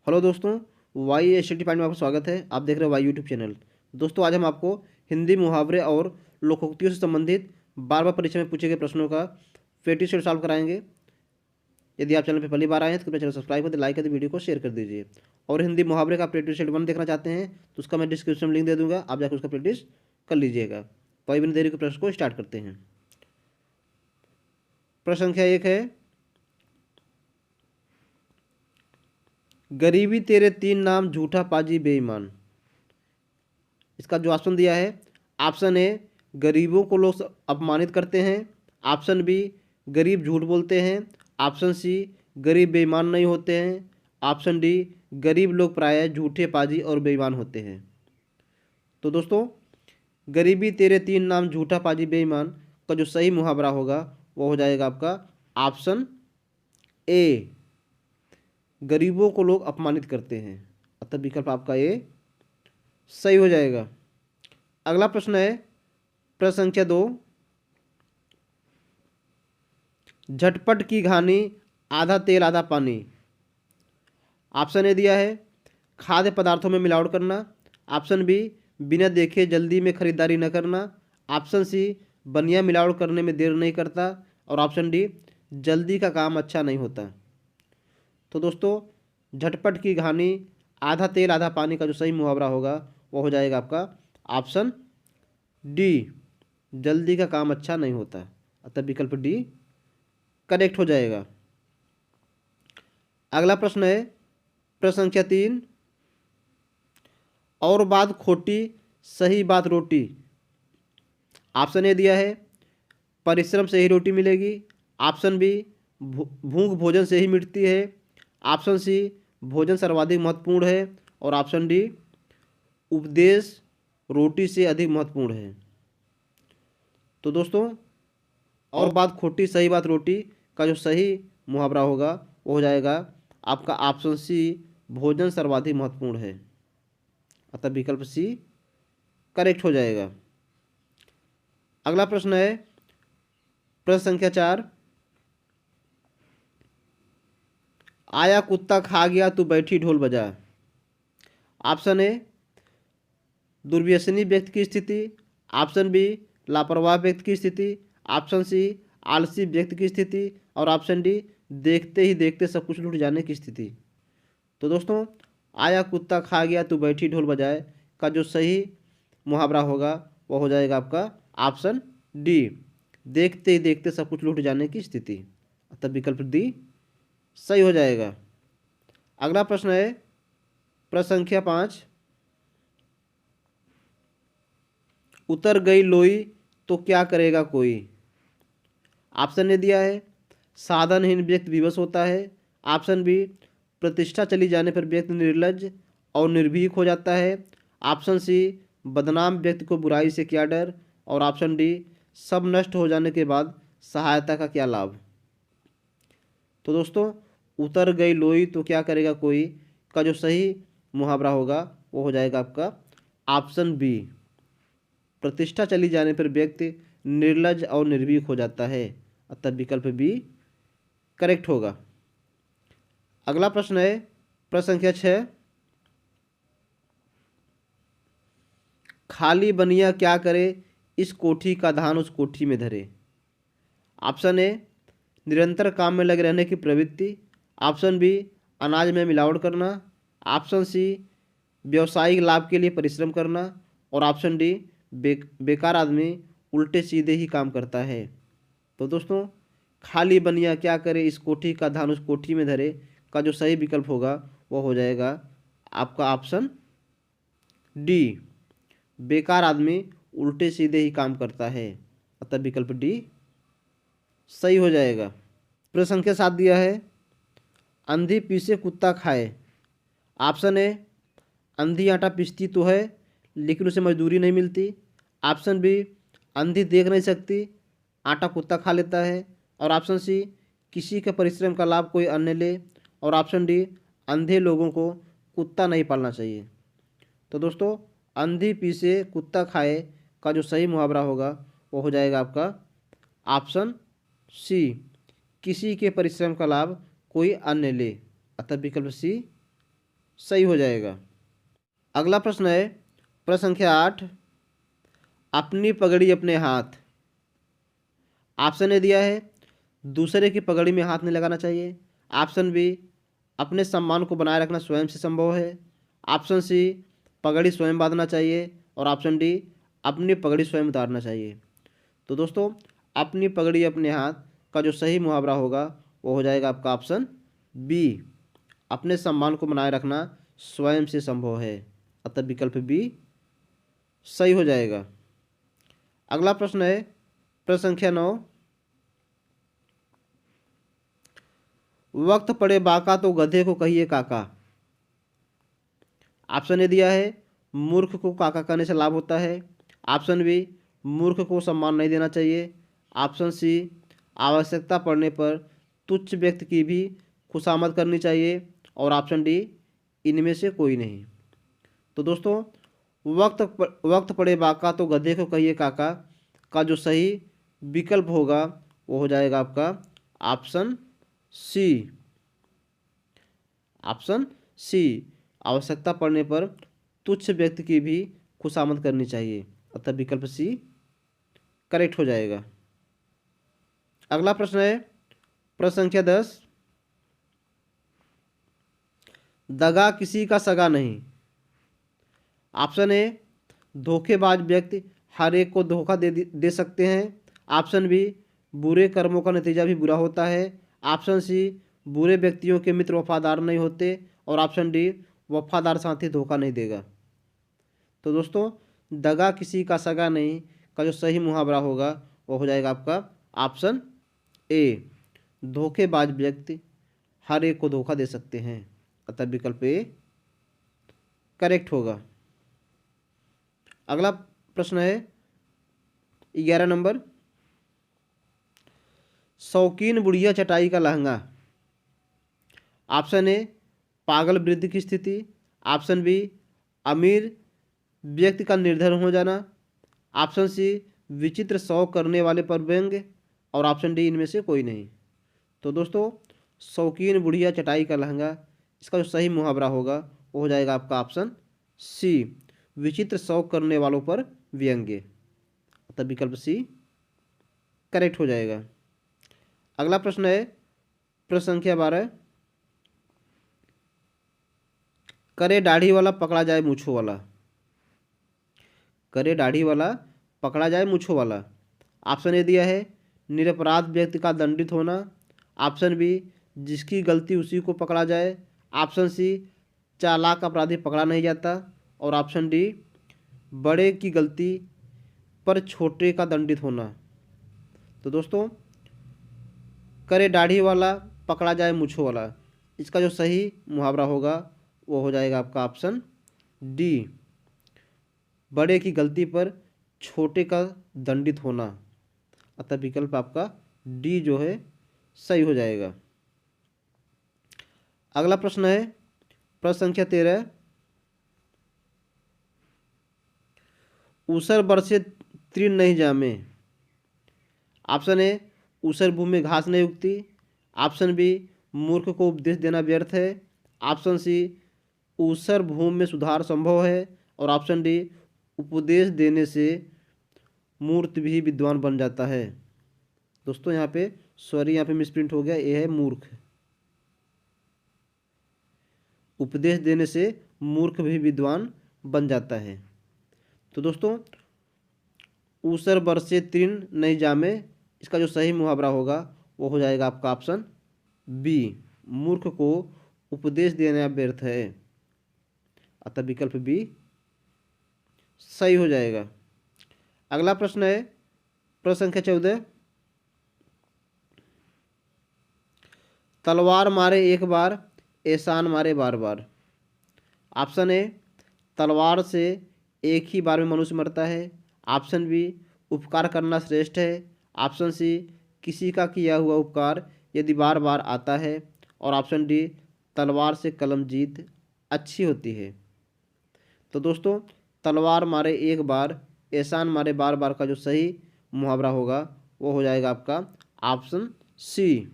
Hello दोस्तों, Y S T point में आपका स्वागत है। आप देख रहे हो वाई यूट्यूब चैनल। दोस्तों, आज हम आपको हिंदी मुहावरे और लोकोक्तियों से संबंधित बार बार परीक्षा में पूछे गए प्रश्नों का प्रैक्टिस सेट सॉल्व कराएंगे। यदि आप चैनल पर पहली बार आए हैं तो कृपया चैनल सब्सक्राइब कर दे, लाइक कर दे, वीडियो को शेयर कर दीजिए। और हिंदी मुहावरे का प्रैक्टिस सेट 1 देखना चाहते हैं तो उसका मैं डिस्क्रिप्शन में लिंक दे दूंगा, आप जाकर उसका प्रैक्टिस कर लीजिएगा। तो अभी बिना देरी के प्रश्न को स्टार्ट करते हैं। प्रश्न संख्या 1 है, गरीबी तेरे 3 नाम, झूठा पाजी बेईमान। इसका जो ऑप्शन दिया है, ऑप्शन ए गरीबों को लोग अपमानित करते हैं, ऑप्शन बी गरीब झूठ बोलते हैं, ऑप्शन सी गरीब बेईमान नहीं होते हैं, ऑप्शन डी गरीब लोग प्रायः झूठे पाजी और बेईमान होते हैं। तो दोस्तों, गरीबी तेरे 3 नाम, झूठा पाजी बेईमान का जो सही मुहावरा होगा वो हो जाएगा आपका ऑप्शन ए, गरीबों को लोग अपमानित करते हैं। अतः विकल्प आपका ए सही हो जाएगा। अगला प्रश्न है प्रश्न संख्या 2, झटपट की घानी, आधा तेल आधा पानी। ऑप्शन ए दिया है खाद्य पदार्थों में मिलावट करना, ऑप्शन बी बिना देखे जल्दी में खरीदारी न करना, ऑप्शन सी बनिया मिलावट करने में देर नहीं करता, और ऑप्शन डी जल्दी का काम अच्छा नहीं होता। तो दोस्तों, झटपट की घानी, आधा तेल आधा पानी का जो सही मुहावरा होगा वो हो जाएगा आपका ऑप्शन डी, जल्दी का काम अच्छा नहीं होता। अतः विकल्प डी करेक्ट हो जाएगा। अगला प्रश्न है प्रश्न संख्या 3, और बात खोटी, सही बात रोटी। ऑप्शन ए दिया है परिश्रम से ही रोटी मिलेगी, ऑप्शन बी भूख भोजन से ही मिटती है, ऑप्शन सी भोजन सर्वाधिक महत्वपूर्ण है, और ऑप्शन डी उपदेश रोटी से अधिक महत्वपूर्ण है। तो दोस्तों, और बात खोटी, सही बात रोटी का जो सही मुहावरा होगा वो हो जाएगा आपका ऑप्शन सी, भोजन सर्वाधिक महत्वपूर्ण है। अतः विकल्प सी करेक्ट हो जाएगा। अगला प्रश्न है प्रश्न संख्या 4, आया कुत्ता खा गया तू बैठी ढोल बजा। ऑप्शन ए दुर्व्यसनी व्यक्ति की स्थिति, ऑप्शन बी लापरवाह व्यक्ति की स्थिति, ऑप्शन सी आलसी व्यक्ति की स्थिति, और ऑप्शन डी देखते ही देखते सब कुछ लूट जाने की स्थिति। तो दोस्तों, आया कुत्ता खा गया तू बैठी ढोल बजाए का जो सही मुहावरा होगा वो हो जाएगा आपका ऑप्शन डी, देखते ही देखते सब कुछ लूट जाने की स्थिति। अतः विकल्प डी सही हो जाएगा। अगला प्रश्न है प्रश्न संख्या 5, उतर गई लोई तो क्या करेगा कोई। ऑप्शन ने दिया है साधनहीन व्यक्ति विवश होता है, ऑप्शन बी प्रतिष्ठा चली जाने पर व्यक्ति निर्लज्ज और निर्भीक हो जाता है, ऑप्शन सी बदनाम व्यक्ति को बुराई से क्या डर, और ऑप्शन डी सब नष्ट हो जाने के बाद सहायता का क्या लाभ। तो दोस्तों, उतर गई लोई तो क्या करेगा कोई का जो सही मुहावरा होगा वो हो जाएगा आपका ऑप्शन बी, प्रतिष्ठा चली जाने पर व्यक्ति निर्लज्ज और निर्भीक हो जाता है। अतः विकल्प बी करेक्ट होगा। अगला प्रश्न है प्रश्न संख्या 6, खाली बनिया क्या करे, इस कोठी का धान उस कोठी में धरे। ऑप्शन ए निरंतर काम में लगे रहने की प्रवृत्ति, ऑप्शन बी अनाज में मिलावट करना, ऑप्शन सी व्यवसायिक लाभ के लिए परिश्रम करना, और ऑप्शन डी बेकार आदमी उल्टे सीधे ही काम करता है। तो दोस्तों, खाली बनिया क्या करे, इस कोठी का धान उस कोठी में धरे का जो सही विकल्प होगा वो हो जाएगा आपका ऑप्शन डी, बेकार आदमी उल्टे सीधे ही काम करता है। अतः विकल्प डी सही हो जाएगा। प्रश्न संख्या 7 दिया है, अंधी पीसे कुत्ता खाए। ऑप्शन ए अंधी आटा पीसती तो है लेकिन उसे मजदूरी नहीं मिलती, ऑप्शन बी अंधी देख नहीं सकती, आटा कुत्ता खा लेता है, और ऑप्शन सी किसी के परिश्रम का लाभ कोई अन्य ले, और ऑप्शन डी अंधे लोगों को कुत्ता नहीं पालना चाहिए। तो दोस्तों, अंधी पीसे कुत्ता खाए का जो सही मुहावरा होगा वो हो जाएगा आपका ऑप्शन सी, किसी के परिश्रम का लाभ कोई अन्य ले। अतः विकल्प सी सही हो जाएगा। अगला प्रश्न है प्रश्न संख्या 8, अपनी पगड़ी अपने हाथ। ऑप्शन ए दिया है दूसरे की पगड़ी में हाथ नहीं लगाना चाहिए। ऑप्शन बी, अपने सम्मान को बनाए रखना स्वयं से संभव है। ऑप्शन सी, पगड़ी स्वयं बांधना चाहिए। और ऑप्शन डी, अपनी पगड़ी स्वयं उतारना चाहिए। तो दोस्तों, अपनी पगड़ी अपने हाथ का जो सही मुहावरा होगा वो हो जाएगा आपका ऑप्शन बी, अपने सम्मान को बनाए रखना स्वयं से संभव है। अतः विकल्प बी सही हो जाएगा। अगला प्रश्न है प्रश्न संख्या 9, वक्त पड़े बाका तो गधे को कहिए काका। ऑप्शन ए दिया है मूर्ख को काका कहने से लाभ होता है। ऑप्शन बी, मूर्ख को सम्मान नहीं देना चाहिए। ऑप्शन सी, आवश्यकता पड़ने पर तुच्छ व्यक्ति की भी खुशामद करनी चाहिए। और ऑप्शन डी, इनमें से कोई नहीं। तो दोस्तों, वक्त पड़े बाका तो गधे को कहिए काका का जो सही विकल्प होगा वो हो जाएगा आपका ऑप्शन सी। ऑप्शन सी, आवश्यकता पड़ने पर तुच्छ व्यक्ति की भी खुशामद करनी चाहिए। अतः विकल्प सी करेक्ट हो जाएगा। अगला प्रश्न है प्रश्न संख्या 10, दगा किसी का सगा नहीं। ऑप्शन ए, धोखेबाज व्यक्ति हर एक को धोखा दे सकते हैं। ऑप्शन बी, बुरे कर्मों का नतीजा भी बुरा होता है। ऑप्शन सी, बुरे व्यक्तियों के मित्र वफादार नहीं होते। और ऑप्शन डी, वफादार साथी धोखा नहीं देगा। तो दोस्तों, दगा किसी का सगा नहीं का जो सही मुहावरा होगा वो हो जाएगा आपका ऑप्शन ए, धोखेबाज व्यक्ति हर एक को धोखा दे सकते हैं। अतः विकल्प ए करेक्ट होगा। अगला प्रश्न है 11 नंबर, शौकीन बुढ़िया चटाई का लहंगा। ऑप्शन ए, पागल वृद्ध की स्थिति। ऑप्शन बी, अमीर व्यक्ति का निर्धन हो जाना। ऑप्शन सी, विचित्र शौक करने वाले पर व्यंग्य। और ऑप्शन डी, इनमें से कोई नहीं। तो दोस्तों, शौकीन बुढ़िया चटाई का लहंगा, इसका जो सही मुहावरा होगा वो हो जाएगा आपका ऑप्शन सी, विचित्र शौक करने वालों पर व्यंग्य। तब विकल्प सी करेक्ट हो जाएगा। अगला प्रश्न है प्रश्न संख्या 12, करे दाढ़ी वाला पकड़ा जाए मूंछों वाला। करे दाढ़ी वाला पकड़ा जाए मूंछों वाला। ऑप्शन ए दिया है निरपराध व्यक्ति का दंडित होना। ऑप्शन बी, जिसकी गलती उसी को पकड़ा जाए। ऑप्शन सी, चालाक अपराधी पकड़ा नहीं जाता। और ऑप्शन डी, बड़े की गलती पर छोटे का दंडित होना। तो दोस्तों, करे दाढ़ी वाला पकड़ा जाए मूंछों वाला, इसका जो सही मुहावरा होगा वो हो जाएगा आपका ऑप्शन डी, बड़े की गलती पर छोटे का दंडित होना। अतः विकल्प आपका डी जो है सही हो जाएगा। अगला प्रश्न है प्रश्न संख्या 13, ऊसर बरसे तृण नहीं जामे। ऑप्शन ए, ऊसर भूमि में घास नहीं उगती। ऑप्शन बी, मूर्ख को उपदेश देना व्यर्थ है। ऑप्शन सी, ऊसर भूमि में सुधार संभव है। और ऑप्शन डी, उपदेश देने से मूर्ख भी विद्वान बन जाता है। दोस्तों, यहाँ पे सॉरी, यहाँ पे मिसप्रिंट हो गया, ये है मूर्ख। उपदेश देने से मूर्ख भी विद्वान बन जाता है। तो दोस्तों, ऊसर बरसे तृण नहीं जामे, इसका जो सही मुहावरा होगा वो हो जाएगा आपका ऑप्शन बी, मूर्ख को उपदेश देना व्यर्थ है। अतः विकल्प बी सही हो जाएगा। अगला प्रश्न है प्रश्न संख्या 14, तलवार मारे एक बार, एहसान मारे बार बार। ऑप्शन ए, तलवार से एक ही बार में मनुष्य मरता है। ऑप्शन बी, उपकार करना श्रेष्ठ है। ऑप्शन सी, किसी का किया हुआ उपकार यदि बार बार आता है। और ऑप्शन डी, तलवार से कलम जीत अच्छी होती है। तो दोस्तों, तलवार मारे एक बार, एहसान मारे बार बार का जो सही मुहावरा होगा वो हो जाएगा आपका ऑप्शन सी,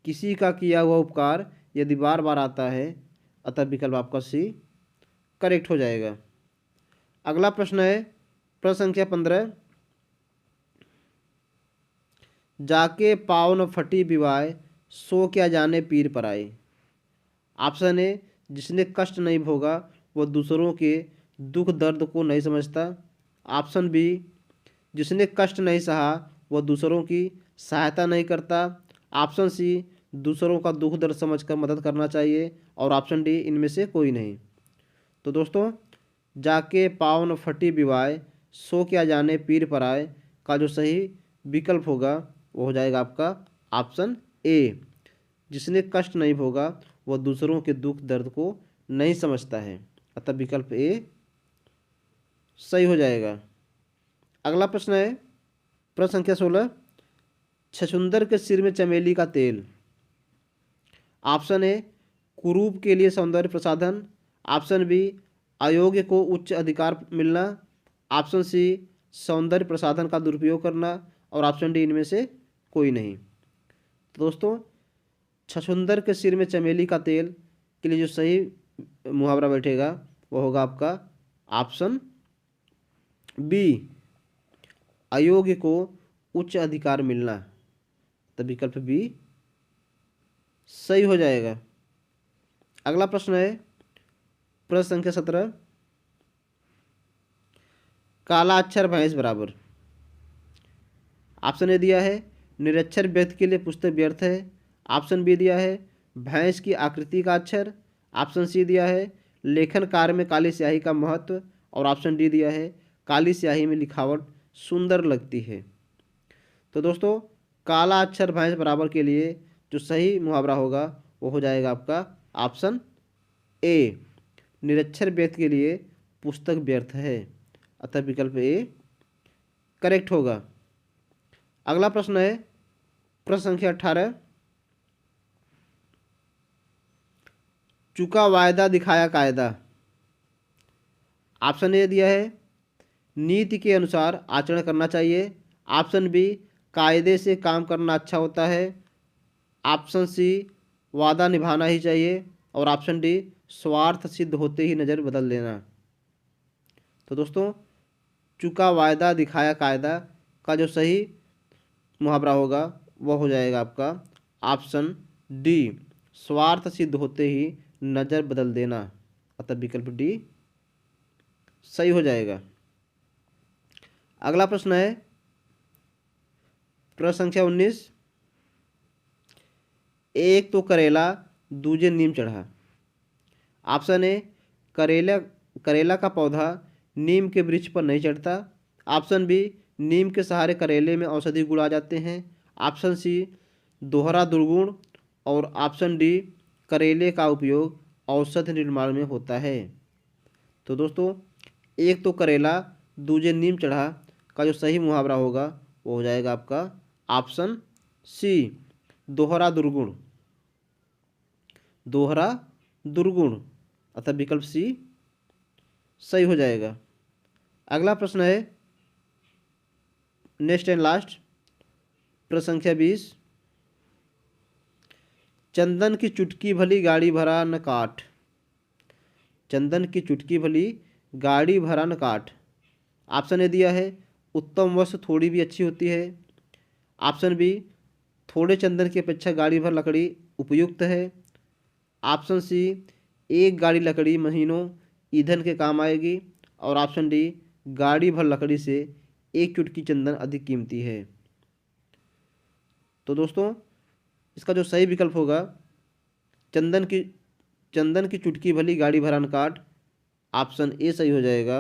किसी का किया हुआ उपकार यदि बार बार आता है, अतः विकल्प आपका सी करेक्ट हो जाएगा। अगला प्रश्न है प्रश्न संख्या 15। जाके पाँव न फटी विवाय, सो क्या जाने पीर पराए। ऑप्शन ए, जिसने कष्ट नहीं भोगा वह दूसरों के दुख दर्द को नहीं समझता। ऑप्शन बी, जिसने कष्ट नहीं सहा वह दूसरों की सहायता नहीं करता। ऑप्शन सी, दूसरों का दुख दर्द समझकर मदद करना चाहिए। और ऑप्शन डी, इनमें से कोई नहीं। तो दोस्तों, जाके पाँव न फटी विवाय, सो क्या जाने पीर पराए का जो सही विकल्प होगा वो हो जाएगा आपका ऑप्शन ए, जिसने कष्ट नहीं भोगा वह दूसरों के दुख दर्द को नहीं समझता है। अतः विकल्प ए सही हो जाएगा। अगला प्रश्न है प्रश्न संख्या 16। छछूंदर के सिर में चमेली का तेल। ऑप्शन ए, कुरूप के लिए सौंदर्य प्रसाधन। ऑप्शन बी, अयोग्य को उच्च अधिकार मिलना। ऑप्शन सी, सौंदर्य प्रसाधन का दुरुपयोग करना। और ऑप्शन डी, इनमें से कोई नहीं। तो दोस्तों, छछूंदर के सिर में चमेली का तेल के लिए जो सही मुहावरा बैठेगा वो होगा आपका ऑप्शन बी, अयोग्य को उच्च अधिकार मिलना। तो विकल्प बी सही हो जाएगा। अगला प्रश्न है प्रश्न संख्या 17। काला अक्षर भैंस बराबर। ऑप्शन ए दिया है, निरक्षर व्यक्ति के लिए पुस्तक व्यर्थ है। ऑप्शन बी दिया है, भैंस की आकृति का अक्षर। ऑप्शन सी दिया है, लेखन कार्य में काली स्याही का महत्व। और ऑप्शन डी दिया है, काली स्याही में लिखावट सुंदर लगती है। तो दोस्तों, काला अक्षर भैंस बराबर के लिए जो सही मुहावरा होगा वो हो जाएगा आपका ऑप्शन ए, निरक्षर व्यक्ति के लिए पुस्तक व्यर्थ है। अतः विकल्प ए करेक्ट होगा। अगला प्रश्न है प्रश्न संख्या 18। चुका वायदा दिखाया कायदा। ऑप्शन ए दिया है, नीति के अनुसार आचरण करना चाहिए। ऑप्शन बी, कायदे से काम करना अच्छा होता है। ऑप्शन सी, वादा निभाना ही चाहिए। और ऑप्शन डी, स्वार्थ सिद्ध होते ही नज़र बदल देना। तो दोस्तों, चुका वायदा दिखाया कायदा का जो सही मुहावरा होगा वह हो जाएगा आपका ऑप्शन डी, स्वार्थ सिद्ध होते ही नज़र बदल देना। अतः विकल्प डी सही हो जाएगा। अगला प्रश्न है प्रश्न संख्या 19। एक तो करेला दूजे नीम चढ़ा। ऑप्शन ए, करेला करेला का पौधा नीम के वृक्ष पर नहीं चढ़ता। ऑप्शन बी, नीम के सहारे करेले में औषधि गुण आ जाते हैं। ऑप्शन सी, दोहरा दुर्गुण। और ऑप्शन डी, करेले का उपयोग औषधि निर्माण में होता है। तो दोस्तों, एक तो करेला दूजे नीम चढ़ा का जो सही मुहावरा होगा वो हो जाएगा आपका ऑप्शन सी, दोहरा दुर्गुण। दोहरा दुर्गुण। अतः विकल्प सी सही हो जाएगा। अगला प्रश्न है नेक्स्ट एंड लास्ट प्रश्न संख्या 20। चंदन की चुटकी भली गाड़ी भरा न काठ। चंदन की चुटकी भली गाड़ी भरा न काठ। ऑप्शन ए दिया है, उत्तम वस्तु थोड़ी भी अच्छी होती है। ऑप्शन बी, थोड़े चंदन की अपेक्षा गाड़ी भर लकड़ी उपयुक्त है। ऑप्शन सी, एक गाड़ी लकड़ी महीनों ईंधन के काम आएगी। और ऑप्शन डी, गाड़ी भर लकड़ी से एक चुटकी चंदन अधिक कीमती है। तो दोस्तों, इसका जो सही विकल्प होगा चंदन की चुटकी भली गाड़ी भरा न काठ। ऑप्शन ए सही हो जाएगा,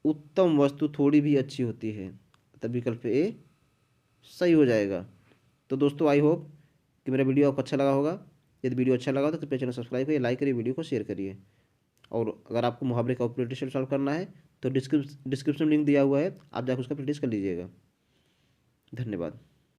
उत्तम वस्तु थोड़ी भी अच्छी होती है। तब विकल्प ए सही हो जाएगा। तो दोस्तों, आई होप कि मेरा वीडियो आपको अच्छा लगा होगा। यदि वीडियो अच्छा लगा तो कृपया चैनल सब्सक्राइब करिए, लाइक करिए, वीडियो को शेयर करिए। और अगर आपको मुहावरे का प्रैक्टिस सॉल्व करना है तो डिस्क्रिप्शन लिंक दिया हुआ है, आप जाकर उसका प्रैक्टिस कर लीजिएगा। धन्यवाद।